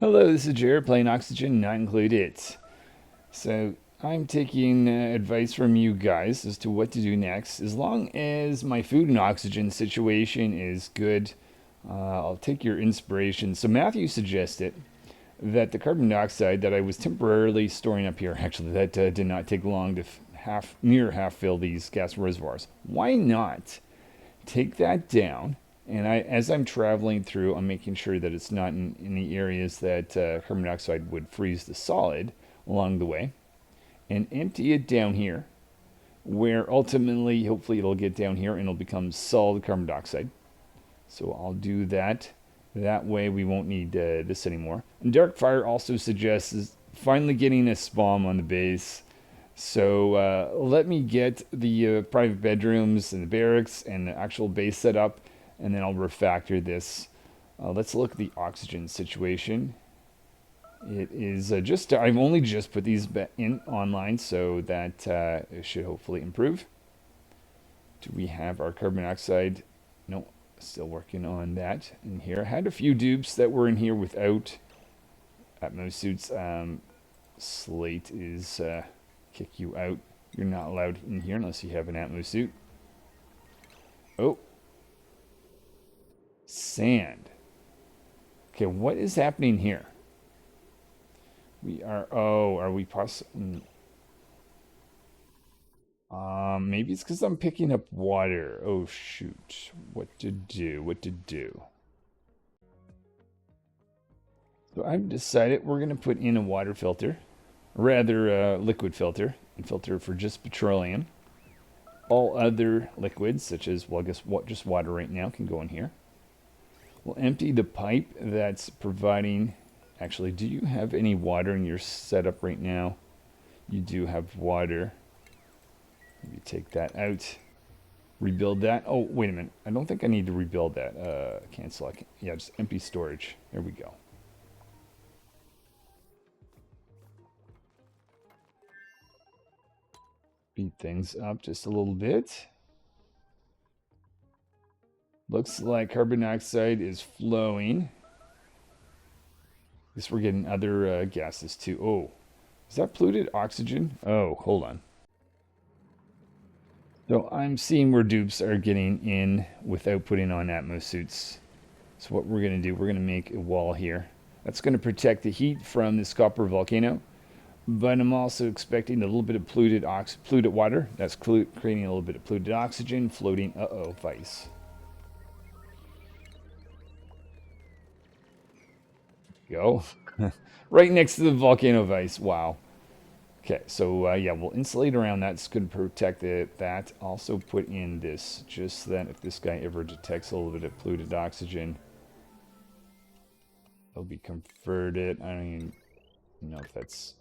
Hello, this is Jared playing Oxygen Not Included. So, I'm taking advice from you guys as to what to do next. As long as my food and oxygen situation is good, I'll take your inspiration. So, Matthew suggested that the carbon dioxide that I was temporarily storing up here, actually, that did not take long to near half fill these gas reservoirs. Why not take that down? And as I'm traveling through, I'm making sure that it's not in any areas that carbon dioxide would freeze the solid along the way, and empty it down here, where ultimately, hopefully, it'll get down here and it'll become solid carbon dioxide. So I'll do that. That way, we won't need this anymore. And Darkfire also suggests finally getting a spawn on the base. So let me get the private bedrooms and the barracks and the actual base set up, and then I'll refactor this. Let's look at the oxygen situation. It is I've only just put these in online, so that it should hopefully improve. Do we have our carbon dioxide? No, still working on that in here. I had a few dupes that were in here without Atmos suits. Slate is kick you out. You're not allowed in here unless you have an Atmos suit. Oh, sand. Okay, what is happening here? We are. Oh, are we possible? Maybe it's because I'm picking up water. Oh shoot! What to do? What to do? So I've decided we're gonna put in a water filter, rather a liquid filter, and filter for just petroleum. All other liquids, such as, well, I guess just water right now, can go in here. We'll empty the pipe that's providing. Actually, do you have any water in your setup right now? You do have water. Maybe take that out. Rebuild that. Oh, wait a minute. I don't think I need to rebuild that. Cancel. Yeah, just empty storage. There we go. Speed things up just a little bit. Looks like carbon dioxide is flowing. Guess we're getting other gases too. Oh, is that polluted oxygen? Oh, hold on. So I'm seeing where dupes are getting in without putting on Atmos suits. So what we're going to do, we're going to make a wall here. That's going to protect the heat from this copper volcano. But I'm also expecting a little bit of polluted water. That's creating a little bit of polluted oxygen floating. Uh-oh, vice. Go. Right next to the volcano vice. Wow. Okay, so yeah, we'll insulate around that. It's going to protect that. Also put in this, just so that if this guy ever detects a little bit of polluted oxygen, it'll be converted. I don't even know if that's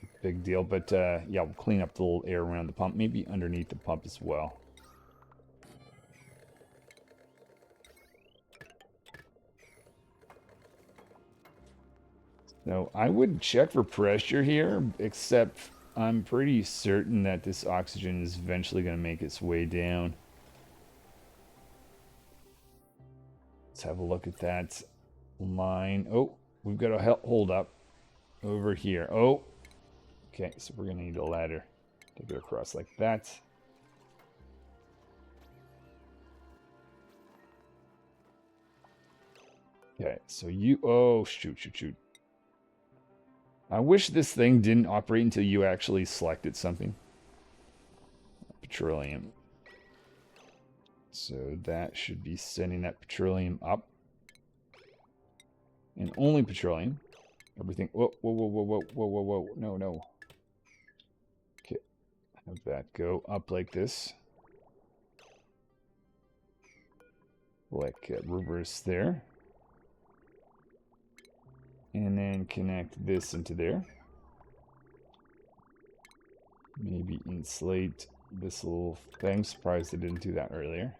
a big deal, but yeah, we'll clean up the little air around the pump, maybe underneath the pump as well. So I would check for pressure here, except I'm pretty certain that this oxygen is eventually going to make its way down. Let's have a look at that line. Oh, we've got a hold up over here. Oh, okay, so we're going to need a ladder to go across like that. Okay, so oh, shoot. I wish this thing didn't operate until you actually selected something. Petroleum. So that should be sending that petroleum up. And only petroleum. Everything. Whoa. No. Okay. Have that go up like this. Like reverse there. And then connect this into there. Maybe insulate this little thing. Surprised I didn't do that earlier.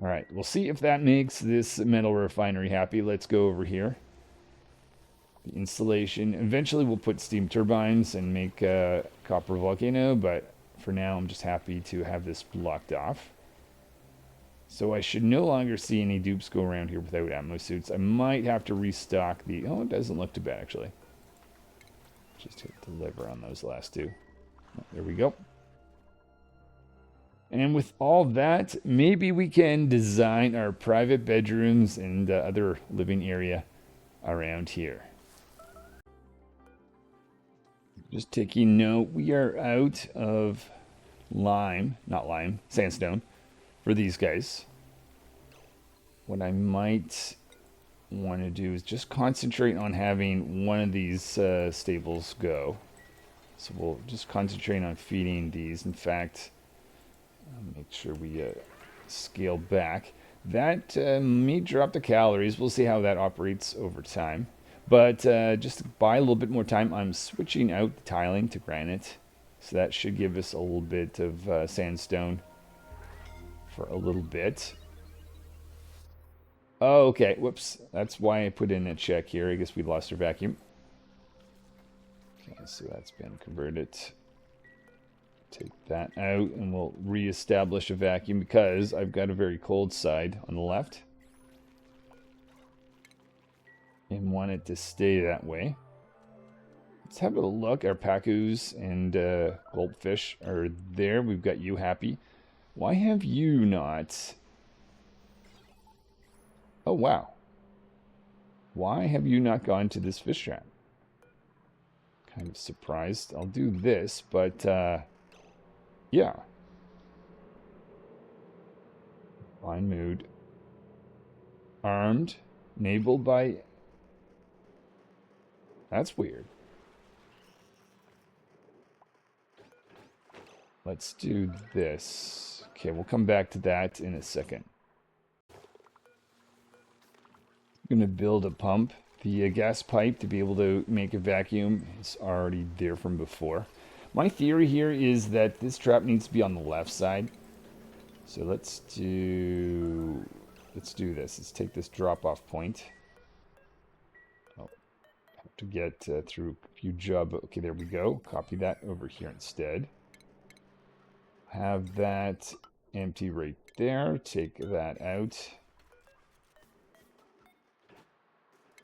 All right, we'll see if that makes this metal refinery happy. Let's go over here. The installation. Eventually we'll put steam turbines and make a copper volcano, but for now I'm just happy to have this blocked off. So I should no longer see any dupes go around here without ammo suits. I might have to restock the... Oh, it doesn't look too bad, actually. Just hit deliver on those last two. Oh, there we go. And with all that, maybe we can design our private bedrooms and other living area around here. Just taking note, we are out of sandstone for these guys. What I might want to do is just concentrate on having one of these stables go. So we'll just concentrate on feeding these. In fact, make sure we scale back. That may drop the calories. We'll see how that operates over time. But just to buy a little bit more time, I'm switching out the tiling to granite. So that should give us a little bit of sandstone for a little bit. Oh, okay. Whoops. That's why I put in a check here. I guess we lost our vacuum. Okay, so that's been converted. Take that out and we'll reestablish a vacuum because I've got a very cold side on the left. And want it to stay that way. Let's have a look. Our pacus and goldfish are there. We've got you happy. Why have you not... Oh, wow. Why have you not gone to this fish trap? Kind of surprised. I'll do this, but, yeah. Fine mood. Armed. Enabled by... That's weird. Let's do this. Okay, we'll come back to that in a second. I'm going to build a pump. The gas pipe to be able to make a vacuum is already there from before. My theory here is that this trap needs to be on the left side. So let's do this. Let's take this drop-off point. Oh, have to get through a few job. Okay, there we go. Copy that over here instead. Have that empty right there. Take that out.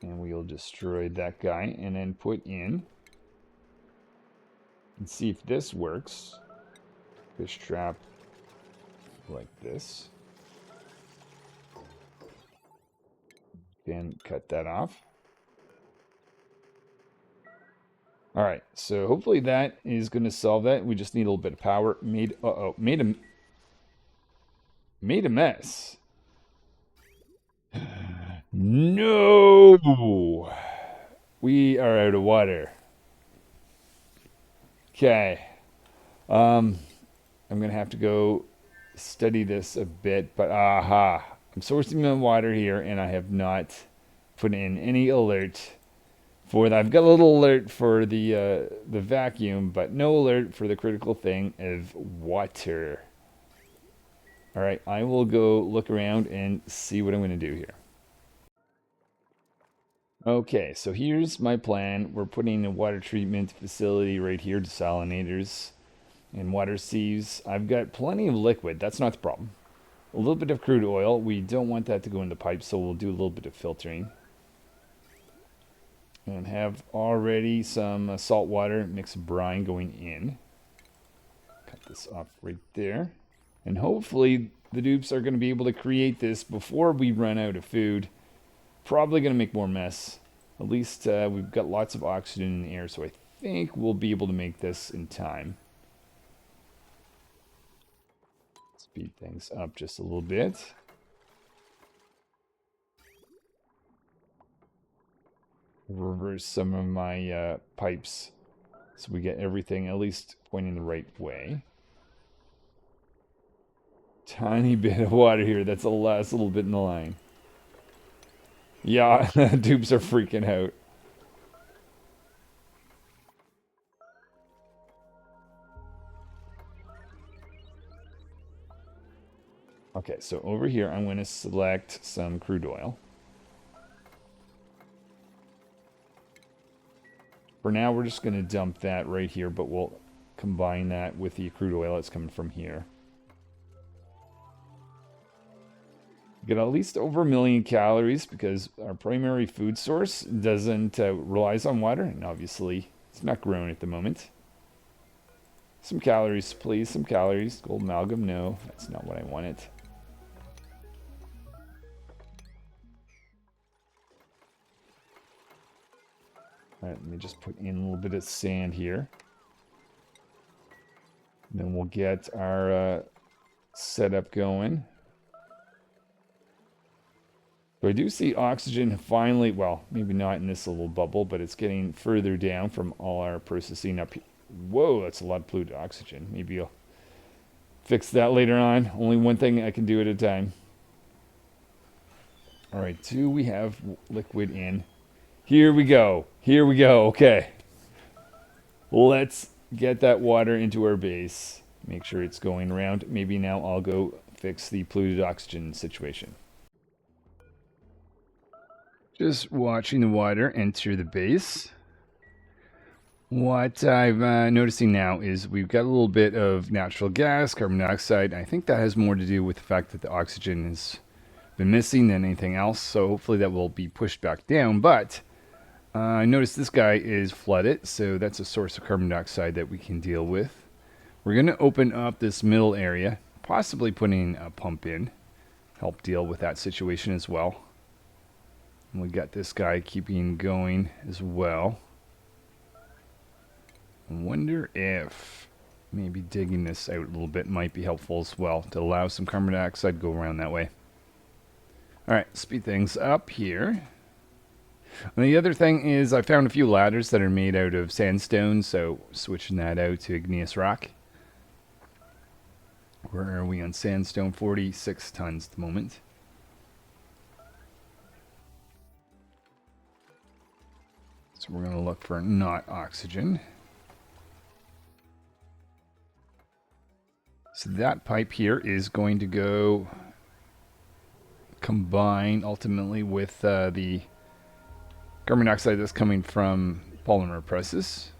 And we'll destroy that guy and then put in and see if this works. Fish trap like this. Then cut that off. All right, so hopefully that is going to solve that. We just need a little bit of power. Made a mess. No! We are out of water. Okay. I'm going to have to go study this a bit, but aha. I'm sourcing my water here, and I have not put in any alert for that. I've got a little alert for the vacuum, but no alert for the critical thing of water. All right, I will go look around and see what I'm going to do here. Okay, so here's my plan. We're putting a water treatment facility right here, desalinators and water sieves. I've got plenty of liquid. That's not the problem. A little bit of crude oil. We don't want that to go in the pipe, so we'll do a little bit of filtering. And have already some salt water, mix of brine going in. Cut this off right there. And hopefully the dupes are going to be able to create this before we run out of food. Probably going to make more mess. At least we've got lots of oxygen in the air, so I think we'll be able to make this in time. Speed things up just a little bit. Reverse some of my pipes so we get everything at least pointing the right way. Tiny bit of water here. That's the last little bit in the line. Yeah, dupes are freaking out. Okay, so over here I'm going to select some crude oil. For now we're just going to dump that right here, but we'll combine that with the crude oil that's coming from here. Get at least over 1,000,000 calories because our primary food source doesn't relies on water, and obviously it's not growing at the moment. Some calories, please. Some calories. Gold amalgam. No, that's not what I wanted. All right, let me just put in a little bit of sand here. And then we'll get our setup going. So I do see oxygen finally, well, maybe not in this little bubble, but it's getting further down from all our processing up here. Whoa, that's a lot of polluted oxygen. Maybe I'll fix that later on. Only one thing I can do at a time. All right, do we have liquid in? Here we go. Here we go. Okay. Let's get that water into our base. Make sure it's going around. Maybe now I'll go fix the polluted oxygen situation. Just watching the water enter the base. What I'm noticing now is we've got a little bit of natural gas, carbon dioxide. I think that has more to do with the fact that the oxygen has been missing than anything else. So hopefully that will be pushed back down. But I noticed this guy is flooded, so that's a source of carbon dioxide that we can deal with. We're going to open up this middle area, possibly putting a pump in, help deal with that situation as well. And we got this guy keeping going as well. I wonder if maybe digging this out a little bit might be helpful as well to allow some carbon dioxide to go around that way. All right, speed things up here. And the other thing is I found a few ladders that are made out of sandstone, so switching that out to igneous rock. Where are we on sandstone? 46 tons at the moment. So we're going to look for not oxygen. So that pipe here is going to go combine ultimately with the carbon dioxide that's coming from polymer presses.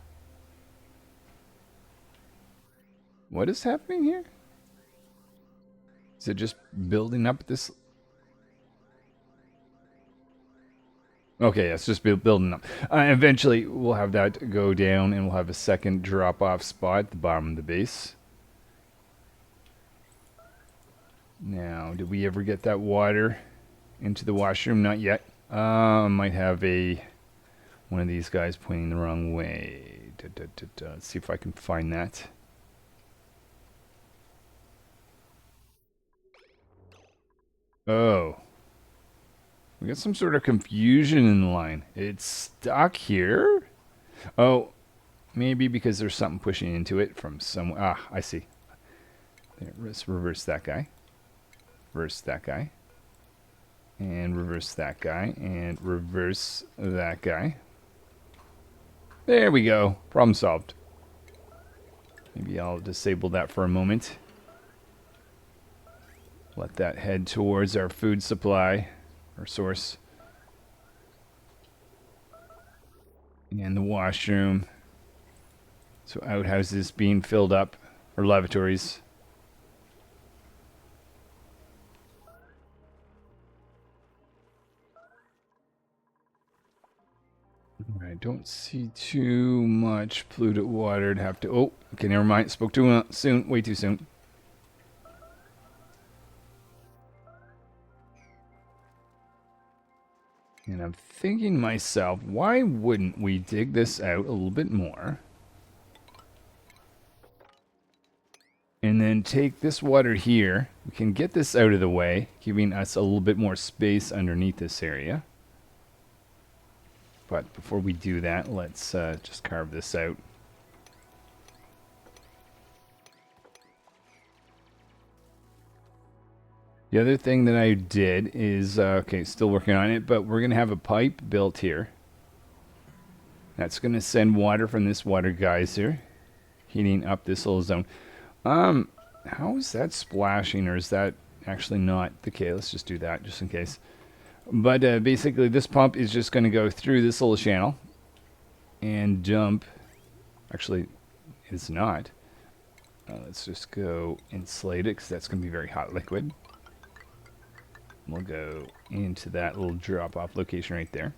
What is happening here? Is it just building up this? Okay, it's just building up. Eventually, we'll have that go down and we'll have a second drop-off spot at the bottom of the base. Now, did we ever get that water into the washroom? Not yet. Might have one of these guys pointing the wrong way. Let's see if I can find that. Oh. We got some sort of confusion in the line. It's stuck here? Oh, maybe because there's something pushing into it from somewhere. Ah, I see. There, let's reverse that guy. Reverse that guy. And reverse that guy. And reverse that guy. There we go. Problem solved. Maybe I'll disable that for a moment. Let that head towards our food supply, our source. And the washroom. So outhouses being filled up, or lavatories. I don't see too much polluted water to have to... Oh, okay, never mind. Spoke too soon. Way too soon. And I'm thinking to myself, why wouldn't we dig this out a little bit more? And then take this water here. We can get this out of the way, giving us a little bit more space underneath this area. But before we do that, let's just carve this out. The other thing that I did is, okay, still working on it, but we're going to have a pipe built here. That's going to send water from this water geyser, heating up this little zone. How is that splashing, or is that actually not the case? Let's just do that, just in case. But basically, this pump is just going to go through this little channel and dump. Actually, it's not. Let's just go insulate it, because that's going to be very hot liquid. We'll go into that little drop-off location right there.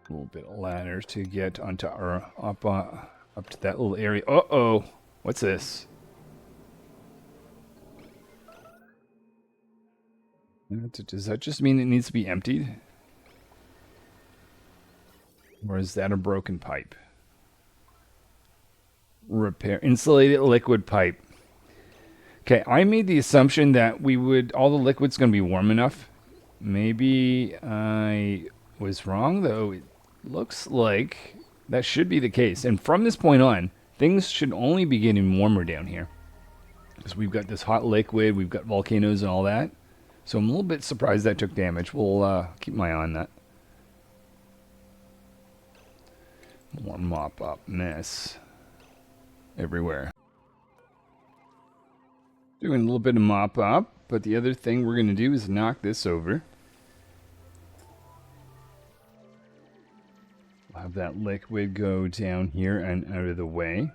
A little bit of ladder to get onto our up to that little area. Uh-oh. What's this? Does that just mean it needs to be emptied? Or is that a broken pipe? Repair. Insulated liquid pipe. Okay, I made the assumption that all the liquid's going to be warm enough. Maybe I was wrong, though. It looks like that should be the case. And from this point on, things should only be getting warmer down here. Because we've got this hot liquid, we've got volcanoes and all that. So I'm a little bit surprised that took damage. We'll keep my eye on that. More mop-up mess everywhere. Doing a little bit of mop-up, but the other thing we're going to do is knock this over. We'll have that liquid go down here and out of the way.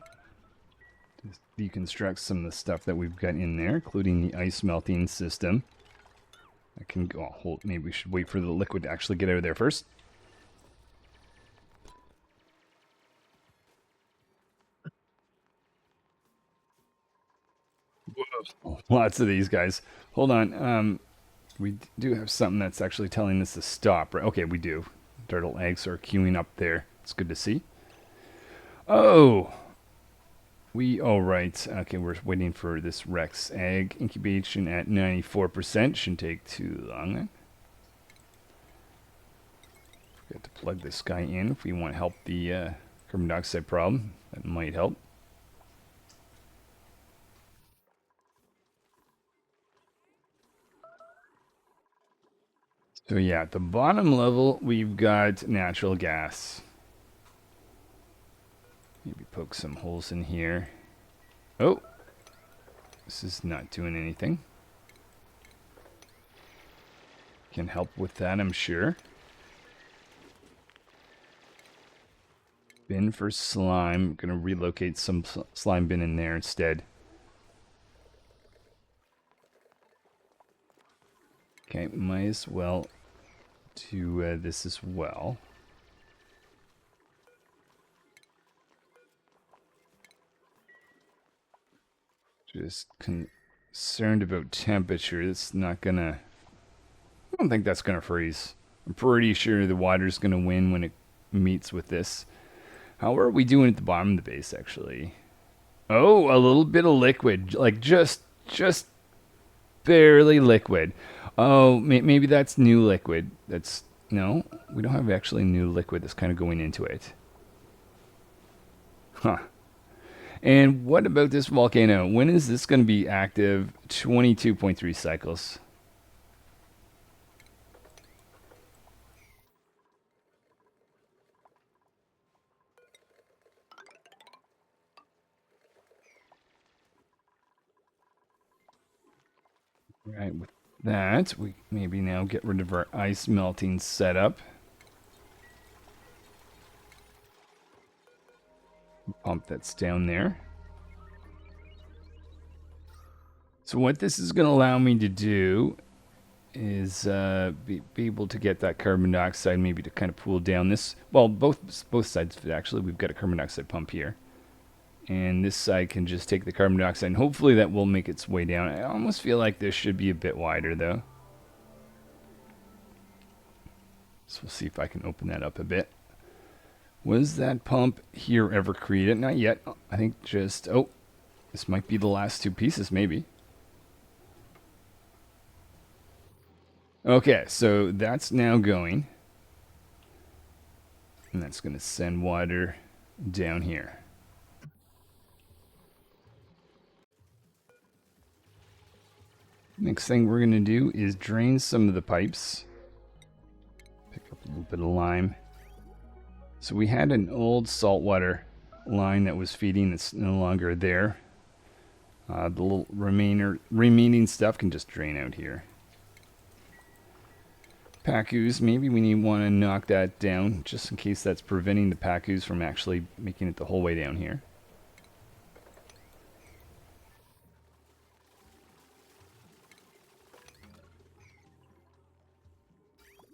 Just deconstruct some of the stuff that we've got in there, including the ice melting system. I can go, maybe we should wait for the liquid to actually get out of there first. Whoa. Lots of these guys. Hold on. We do have something that's actually telling us to stop, right? Okay, we do. Turtle eggs are queuing up there. It's good to see. Oh! Right. Okay, we're waiting for this Rex egg incubation at 94%. Shouldn't take too long then. Forget to plug this guy in if we want to help the carbon dioxide problem. That might help. So yeah, at the bottom level, we've got natural gas. Maybe poke some holes in here. Oh, this is not doing anything. Can help with that, I'm sure. Bin for slime. Gonna relocate some slime bin in there instead. Okay, might as well do this as well. Just concerned about temperature. It's not gonna... I don't think that's gonna freeze. I'm pretty sure the water's gonna win when it meets with this. How are we doing at the bottom of the base, actually? Oh, a little bit of liquid. Like, just barely liquid. Oh, maybe that's new liquid. No, we don't have actually new liquid that's kind of going into it. Huh. And what about this volcano? When is this going to be active? 22.3 cycles. Right, with that, we maybe now get rid of our ice melting setup. Pump that's down there. So what this is going to allow me to do is be able to get that carbon dioxide maybe to kind of pool down this. Well, both sides of it, actually. We've got a carbon dioxide pump here. And this side can just take the carbon dioxide, and hopefully that will make its way down. I almost feel like this should be a bit wider, though. So we'll see if I can open that up a bit. Was that pump here ever created? Not yet. I think just... Oh, this might be the last two pieces, maybe. Okay, so that's now going. And that's going to send water down here. Next thing we're going to do is drain some of the pipes. Pick up a little bit of lime. So we had an old saltwater line that was feeding that's no longer there. The little remaining stuff can just drain out here. Pacus, maybe we want to knock that down just in case that's preventing the pacus from actually making it the whole way down here.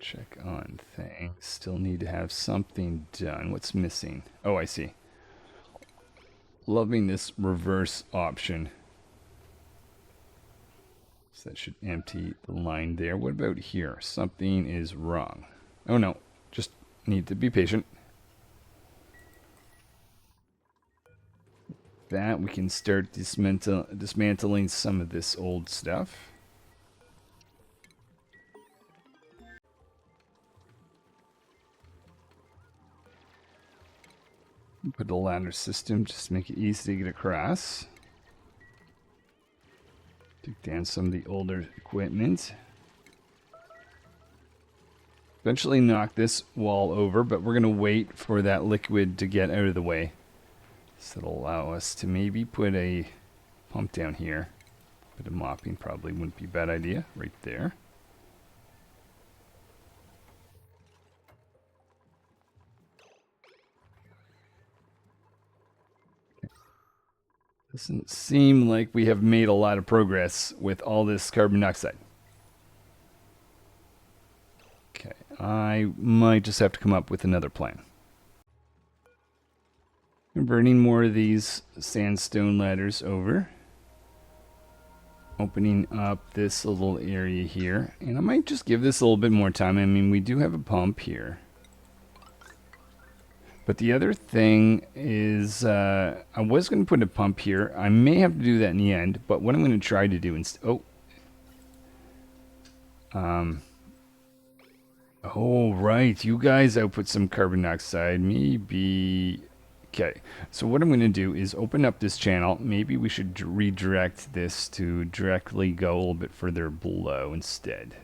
Check on things. Still need to have something done. What's missing? Oh, I see. Loving this reverse option. So that should empty the line there. What about here? Something is wrong. Oh no, just need to be patient. That we can start dismantling some of this old stuff. Put a ladder system just to make it easy to get across. Take down some of the older equipment. Eventually knock this wall over, but we're going to wait for that liquid to get out of the way. So it'll allow us to maybe put a pump down here. Bit of mopping probably wouldn't be a bad idea right there. Doesn't seem like we have made a lot of progress with all this carbon dioxide. Okay, I might just have to come up with another plan. I'm burning more of these sandstone ladders over. Opening up this little area here. And I might just give this a little bit more time. I mean, we do have a pump here. But the other thing is, I was going to put a pump here. I may have to do that in the end. But what I'm going to try to do instead... Oh, right. You guys output some carbon dioxide. Maybe... Okay. So what I'm going to do is open up this channel. Maybe we should redirect this to directly go a little bit further below instead.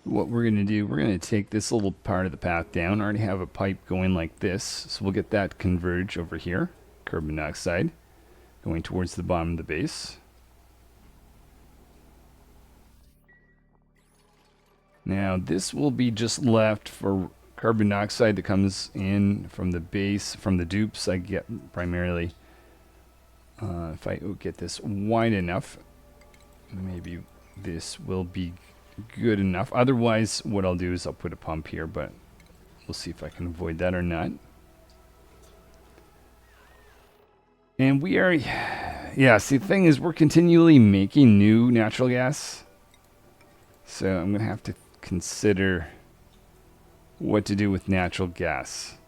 What we're going to do, we're going to take this little part of the path down. I already have a pipe going like this. So we'll get that converge over here. Carbon dioxide going towards the bottom of the base. Now this will be just left for carbon dioxide that comes in from the base, from the dupes I get primarily. If I get this wide enough, maybe this will be good enough. Otherwise, what I'll do is I'll put a pump here, but we'll see if I can avoid that or not. And we are, yeah, see the thing is we're continually making new natural gas. So I'm going to have to consider what to do with natural gas.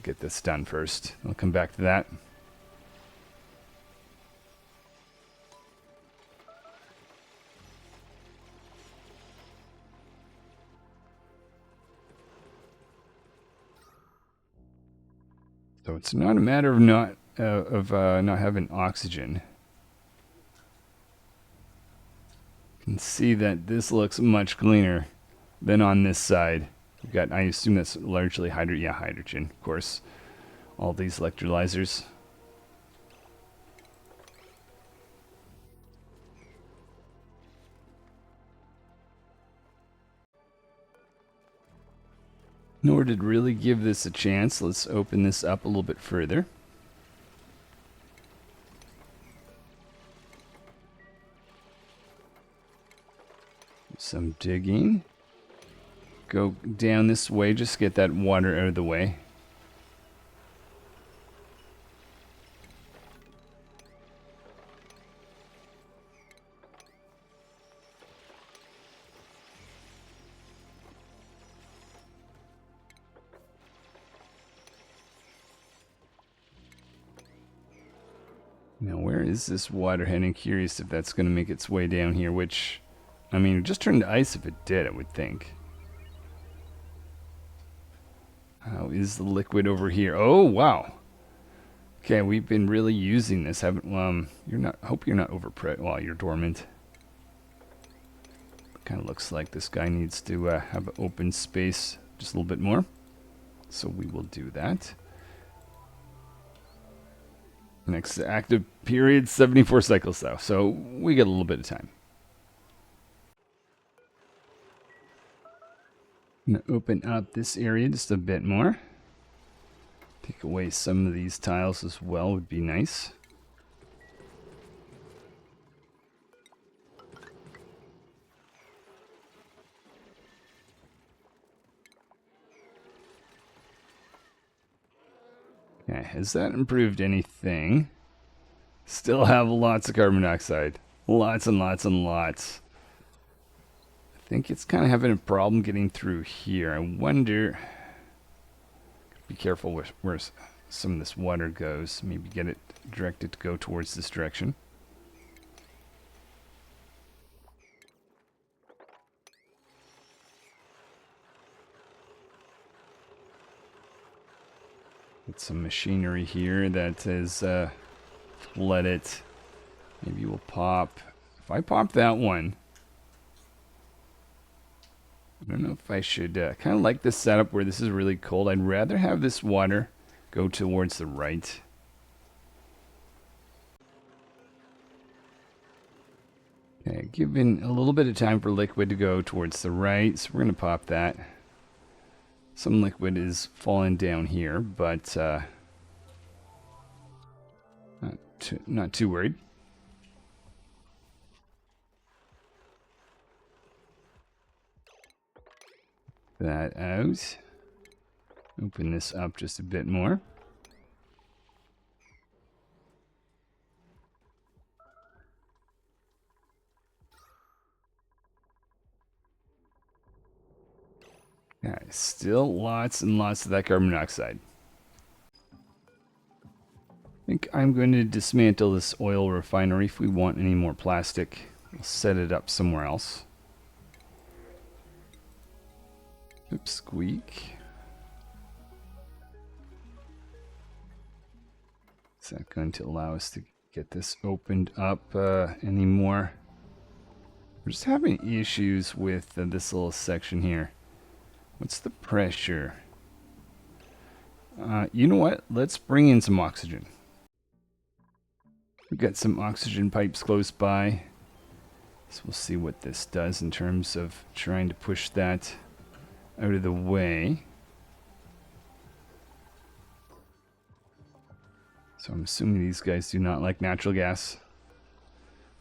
Get this done first. I'll come back to that. So it's not a matter of not having oxygen. You can see that this looks much cleaner than on this side. We've got, I assume that's largely hydrogen, of course. All these electrolyzers. In order to really give this a chance, let's open this up a little bit further. Some digging. Go down this way, just get that water out of the way. Now, where is this water heading? Curious if that's going to make its way down here, which, I mean, it would just turn to ice if it did, I would think. How is the liquid over here? Oh, wow. Okay, we've been really using this, haven't you're not, I hope you're not well, you're dormant. Kind of looks like this guy needs to have an open space just a little bit more. So we will do that. Next active period, 74 cycles though, so we get a little bit of time. I'm going to open up this area just a bit more. Take away some of these tiles as well would be nice. Okay, has that improved anything? Still have lots of carbon dioxide. Lots and lots and lots. I think it's kind of having a problem getting through here. I wonder... Be careful where some of this water goes. Maybe get it directed to go towards this direction. Get some machinery here that is let it. Maybe we'll pop. If I pop that one, I don't know if I should kind of like this setup where this is really cold. I'd rather have this water go towards the right. Okay, giving a little bit of time for liquid to go towards the right, so we're going to pop that. Some liquid is falling down here, but not too worried. That out. Open this up just a bit more. Yeah, still lots and lots of that carbon dioxide. I think I'm going to dismantle this oil refinery. If we want any more plastic, we'll set it up somewhere else. Oops, squeak. Is that going to allow us to get this opened up anymore? We're just having issues with this little section here. What's the pressure? You know what? Let's bring in some oxygen. We've got some oxygen pipes close by. So we'll see what this does in terms of trying to push that out of the way. So I'm assuming these guys do not like natural gas.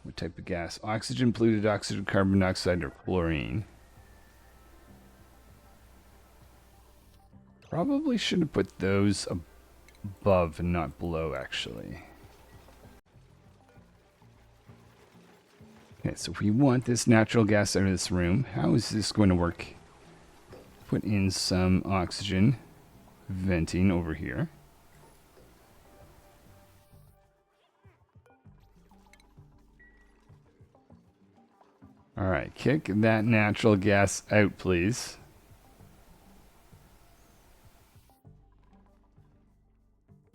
What type of gas? Oxygen, polluted oxygen, carbon dioxide, or chlorine? Probably should have put those above and not below, actually. Okay, so if we want this natural gas out of this room, how is this going to work? Put in some oxygen venting over here. Alright, kick that natural gas out, please.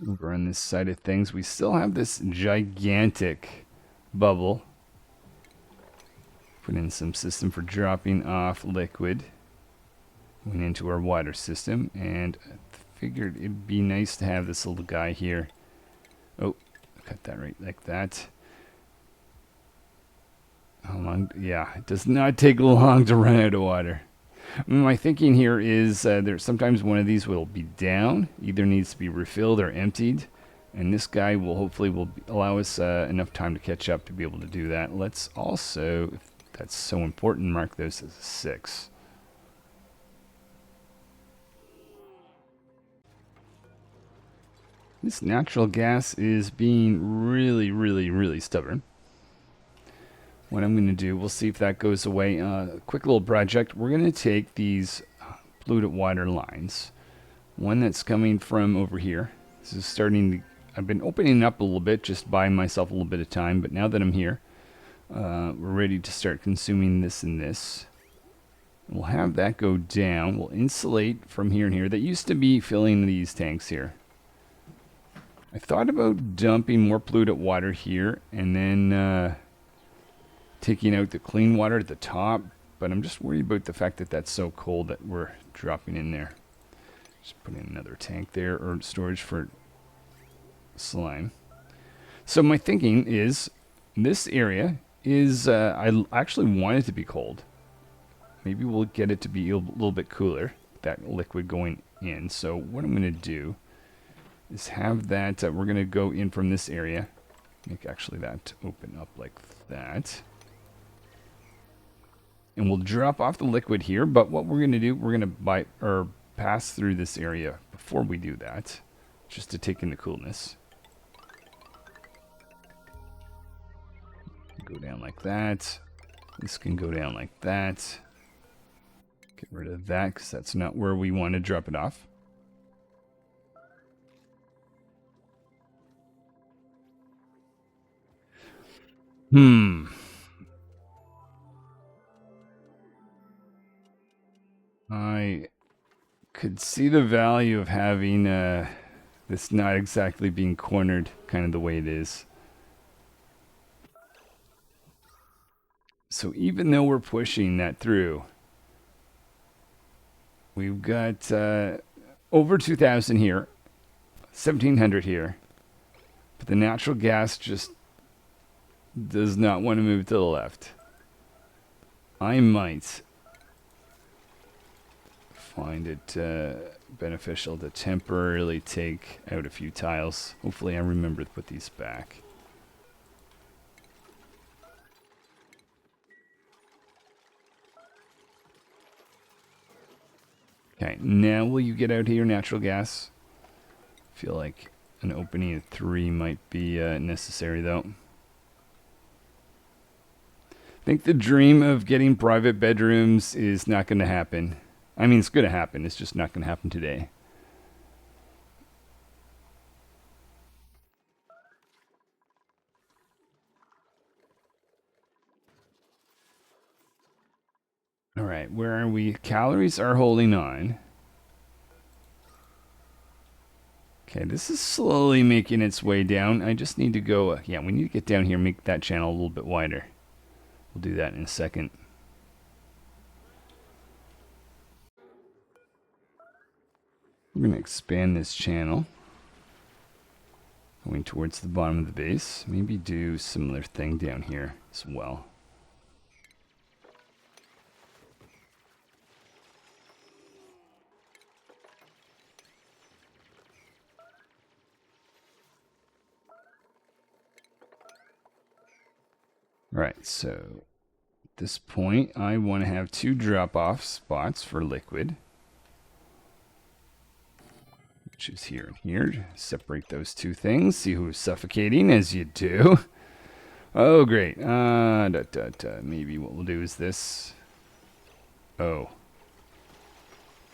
Over on this side of things, we still have this gigantic bubble. Put in some system for dropping off liquid. Went into our water system, and I figured it'd be nice to have this little guy here. Oh, cut that right like that. How long? Yeah, it does not take long to run out of water. My thinking here is there's sometimes one of these will be down, either needs to be refilled or emptied, and this guy will hopefully allow us enough time to catch up to be able to do that. Let's also, if that's so important, mark those as a 6. This natural gas is being really, really, really stubborn. What I'm going to do, we'll see if that goes away. Quick little project. We're going to take these polluted water lines. One that's coming from over here. This is starting to... I've been opening up a little bit, just buying myself a little bit of time. But now that I'm here, we're ready to start consuming this and this. We'll have that go down. We'll insulate from here and here. That used to be filling these tanks here. I thought about dumping more polluted water here and then... taking out the clean water at the top, but I'm just worried about the fact that that's so cold that we're dropping in there. Just put in another tank there, or storage for slime. So my thinking is, this area is, I actually want it to be cold. Maybe we'll get it to be a little bit cooler, that liquid going in. So what I'm going to do is have that, we're going to go in from this area. Make actually that open up like that. And we'll drop off the liquid here, but what we're going to do, we're going to pass through this area before we do that. just to take in the coolness. Go down like that. This can go down like that. Get rid of that because that's not where we want to drop it off. I could see the value of having this not exactly being cornered kind of the way it is. So even though we're pushing that through, we've got over 2,000 here, 1,700 here, but the natural gas just does not want to move to the left. I might find it beneficial to temporarily take out a few tiles. Hopefully I remember to put these back. Okay, now will you get out here, natural gas? I feel like an opening at 3 might be necessary, though. I think the dream of getting private bedrooms is not going to happen. I mean, it's going to happen. It's just not going to happen today. All right, where are we? Calories are holding on. Okay, this is slowly making its way down. I just need to go, yeah, we need to get down here and make that channel a little bit wider. We'll do that in a second. We're going to expand this channel. Going towards the bottom of the base. Maybe do a similar thing down here as well. Right, so at this point, I want to have 2 drop-off spots for liquid, which is here and here. Separate those 2 things, see who's suffocating, as you do. Oh, great. Maybe what we'll do is this. Oh.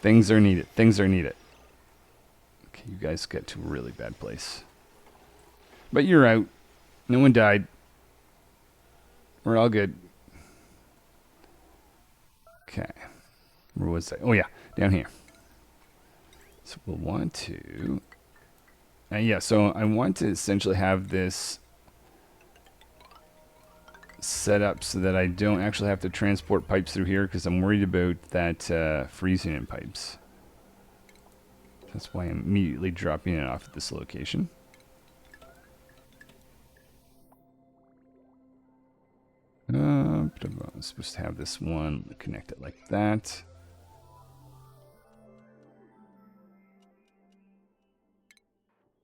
Things are needed. Things are needed. Okay, you guys get to a really bad place. But you're out. No one died. We're all good. Okay. Where was I? Oh, yeah. Down here. So we'll want to... yeah, so I want to essentially have this set up so that I don't actually have to transport pipes through here because I'm worried about that freezing in pipes. That's why I'm immediately dropping it off at this location. I'm supposed to have this one connected like that.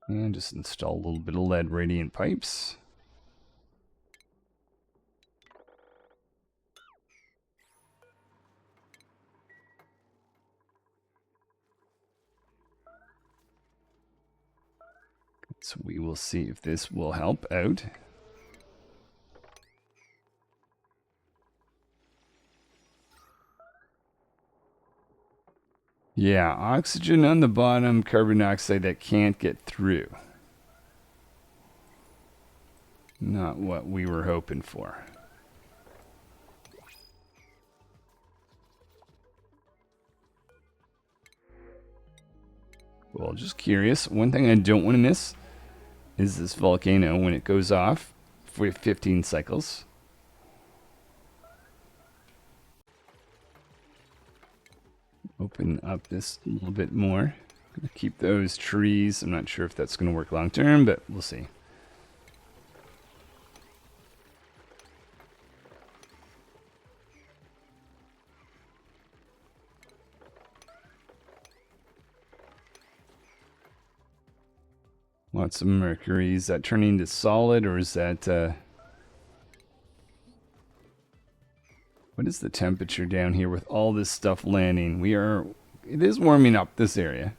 And just install a little bit of lead radiant pipes. So we will see if this will help out. Yeah, oxygen on the bottom, carbon dioxide that can't get through. Not what we were hoping for. Well, just curious. One thing I don't want to miss is this volcano when it goes off for 15 cycles. Open up this a little bit more. Keep those trees. I'm not sure if that's going to work long term, but we'll see. Lots of mercury. Is that turning to solid, or is that... What is the temperature down here with all this stuff landing? It is warming up this area.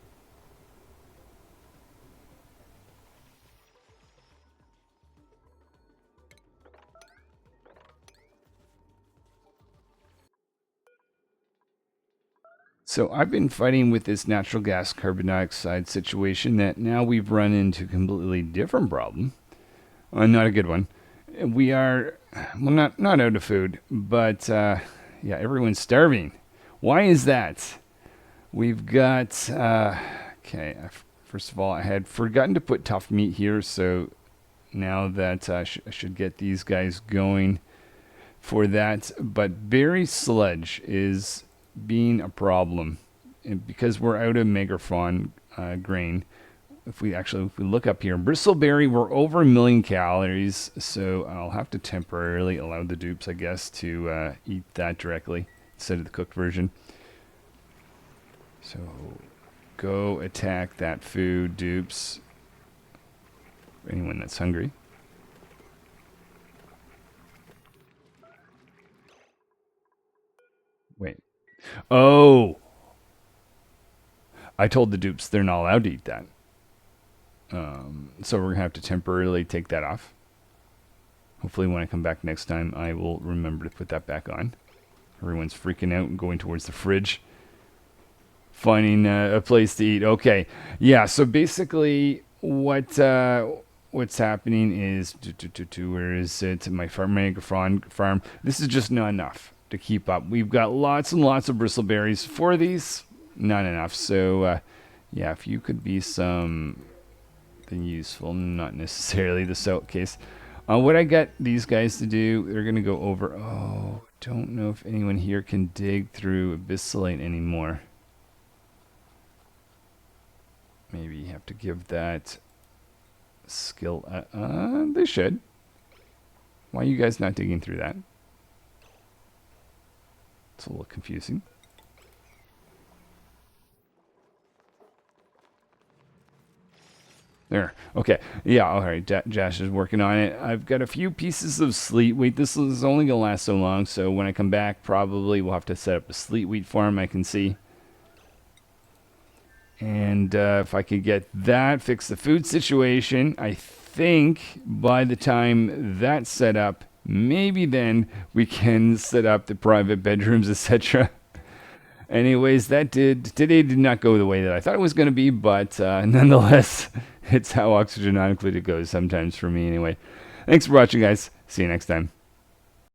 So I've been fighting with this natural gas carbon dioxide situation that now we've run into a completely different problem. Not a good one. We are, well, not out of food, but yeah, everyone's starving. Why is that? We've got, okay, first of all, I had forgotten to put tough meat here, so now that I should get these guys going for that. But berry sludge is being a problem, and because we're out of megafaun grain. If we look up here, bristleberry, we're over 1 million calories, so I'll have to temporarily allow the dupes, I guess, to eat that directly instead of the cooked version. So go attack that food, dupes. Anyone that's hungry. Wait. Oh! I told the dupes they're not allowed to eat that. So we're going to have to temporarily take that off. Hopefully when I come back next time, I will remember to put that back on. Everyone's freaking out and going towards the fridge. Finding a place to eat. Okay. Yeah, so basically what's happening is... Where is it? My farm. This is just not enough to keep up. We've got lots and lots of bristleberries for these. Not enough. So, yeah, if you could be something useful, not necessarily the soap case. What I got these guys to do, they're going to go over... Oh, don't know if anyone here can dig through abyssalate anymore. Maybe you have to give that skill... they should. Why are you guys not digging through that? It's a little confusing. There. Okay. Yeah, all right. Josh is working on it. I've got a few pieces of sleet wheat. This is only going to last so long, so when I come back, probably we'll have to set up a sleet wheat farm, I can see. And if I could get that, fix the food situation, I think by the time that's set up, maybe then we can set up the private bedrooms, etc. Anyways, today did not go the way that I thought it was going to be, but nonetheless, it's how Oxygen Not Included goes sometimes for me anyway. Thanks for watching, guys. See you next time.